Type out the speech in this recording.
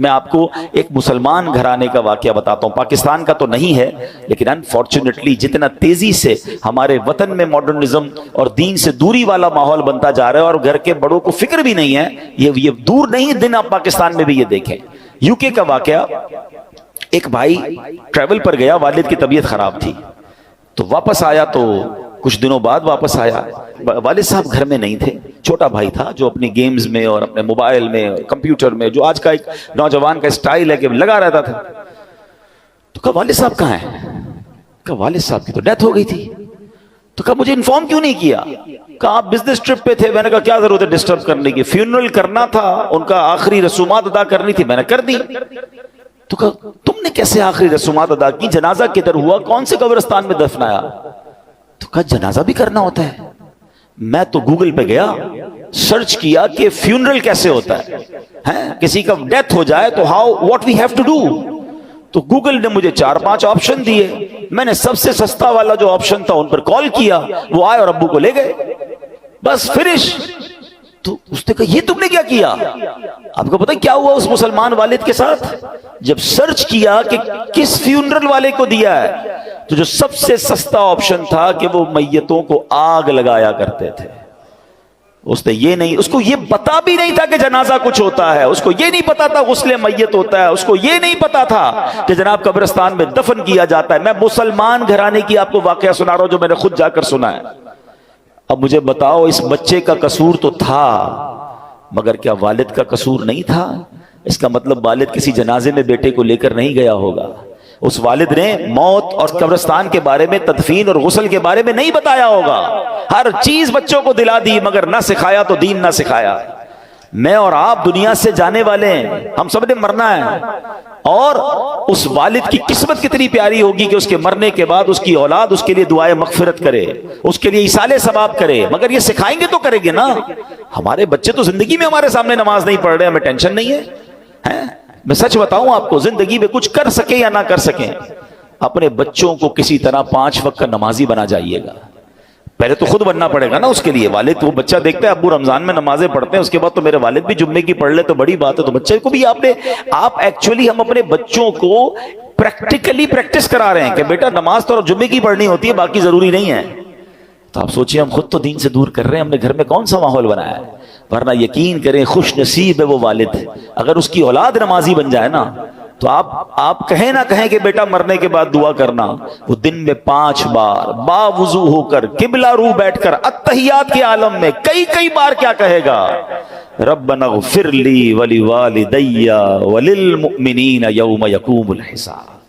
میں آپ کو ایک مسلمان گھرانے کا واقعہ بتاتا ہوں، پاکستان کا تو نہیں ہے لیکن انفارچونیٹلی جتنا تیزی سے ہمارے وطن میں ماڈرنزم اور دین سے دوری والا ماحول بنتا جا رہا ہے اور گھر کے بڑوں کو فکر بھی نہیں ہے، یہ دور نہیں دن آپ پاکستان میں بھی یہ دیکھیں۔ یو کے کا واقعہ، ایک بھائی ٹریول پر گیا، والد کی طبیعت خراب تھی تو واپس آیا، تو کچھ دنوں بعد واپس آیا، والد صاحب گھر میں نہیں تھے، چھوٹا بھائی تھا جو اپنی گیمز میں اور اپنے موبائل میں کمپیوٹر میں، جو آج کا ایک نوجوان کا سٹائل ہے کہ لگا رہتا تھا۔ تو کہا والد صاحب کہاں ہیں؟ کہا والد صاحب کی تو ڈیتھ ہو گئی تھی۔ تو کہا مجھے انفارم کیوں نہیں کیا؟ کہا آپ بزنس ٹرپ پہ تھے۔ میں نے کہا کیا ضرورت ہے ڈسٹرب کرنے کی، فیونرل کرنا تھا، ان کا آخری رسومات ادا کرنی تھی، میں نے کر دی۔ تو کہا تم نے کیسے آخری رسومات ادا کی؟ جنازہ کدھر ہوا؟ کون سے قبرستان میں دفنایا؟ تو کہا جنازہ بھی کرنا ہوتا ہے۔ میں تو گوگل پہ گیا، سرچ کیا کہ فیونرل کیسے ہوتا ہے، کسی کا ڈیتھ ہو جائے تو what we have to do۔ تو گوگل نے مجھے 4-5 آپشن دیے، میں نے سب سے سستا والا جو آپشن تھا ان پر کال کیا، وہ آئے اور ابو کو لے گئے، بس فنش۔ تو اس نے کہا یہ تم نے کیا کیا؟ آپ کو پتہ کیا ہوا اس مسلمان والد کے ساتھ؟ جب سرچ کیا کہ کس فیونرل والے کو دیا ہے، تو جو سب سے سستا آپشن تھا کہ وہ میتوں کو آگ لگایا کرتے تھے۔ اس نے یہ نہیں، اس کو یہ پتا بھی نہیں تھا کہ جنازہ کچھ ہوتا ہے، اس کو یہ نہیں پتا تھا غسل میت ہوتا ہے، اس کو یہ نہیں پتا تھا کہ جناب قبرستان میں دفن کیا جاتا ہے۔ میں مسلمان گھرانے کی آپ کو واقعہ سنا رہا ہوں جو میں نے خود جا کر سنا ہے۔ اب مجھے بتاؤ اس بچے کا قصور تو تھا مگر کیا والد کا قصور نہیں تھا؟ اس کا مطلب والد کسی جنازے میں بیٹے کو لے کر نہیں گیا ہوگا، اس والد نے موت اور قبرستان کے بارے میں، تدفین اور غسل کے بارے میں نہیں بتایا ہوگا۔ ہر چیز بچوں کو دلا دی مگر نہ سکھایا تو دین نہ سکھایا۔ میں اور آپ دنیا سے جانے والے ہیں، ہم سب نے مرنا ہے، اور اس والد کی قسمت کتنی پیاری ہوگی کہ اس کے مرنے کے بعد اس کی اولاد اس کے لیے دعائے مغفرت کرے، اس کے لیے ایصال ثواب کرے، مگر یہ سکھائیں گے تو کریں گے نا۔ ہمارے بچے تو زندگی میں ہمارے سامنے نماز نہیں پڑھ رہے، ہمیں ٹینشن نہیں ہے۔ میں سچ بتاؤں آپ کو، زندگی میں کچھ کر سکیں یا نہ کر سکیں، اپنے بچوں کو کسی طرح 5 وقت کا نمازی بنا جائیے گا۔ پہلے تو خود بننا پڑے گا نا اس کے لیے۔ والد وہ بچہ دیکھتا ہے ابو رمضان میں نمازیں پڑھتے ہیں، اس کے بعد تو میرے والد بھی جمعے کی پڑھ لے تو بڑی بات ہے، تو بچے کو بھی آپ ایکچولی ہم اپنے بچوں کو پریکٹیکلی پریکٹس کرا رہے ہیں کہ بیٹا نماز تو جمعے کی پڑھنی ہوتی ہے، باقی ضروری نہیں ہے۔ تو آپ سوچیں ہم خود تو دین سے دور کر رہے ہیں، ہم نے گھر میں کون سا ماحول بنایا ہے؟ ورنہ یقین کریں خوش نصیب ہے وہ والد اگر اس کی اولاد نمازی بن جائے نا، تو آپ کہیں نہ کہیں کہ بیٹا مرنے کے بعد دعا کرنا، وہ دن میں 5 بار با وضو ہو کر قبلہ رو بیٹھ کر اتحیات کے عالم میں کئی بار کیا کہے گا؟ ربنا اغفر لی ولوالدی وللمؤمنین یوم یقوم الحساب۔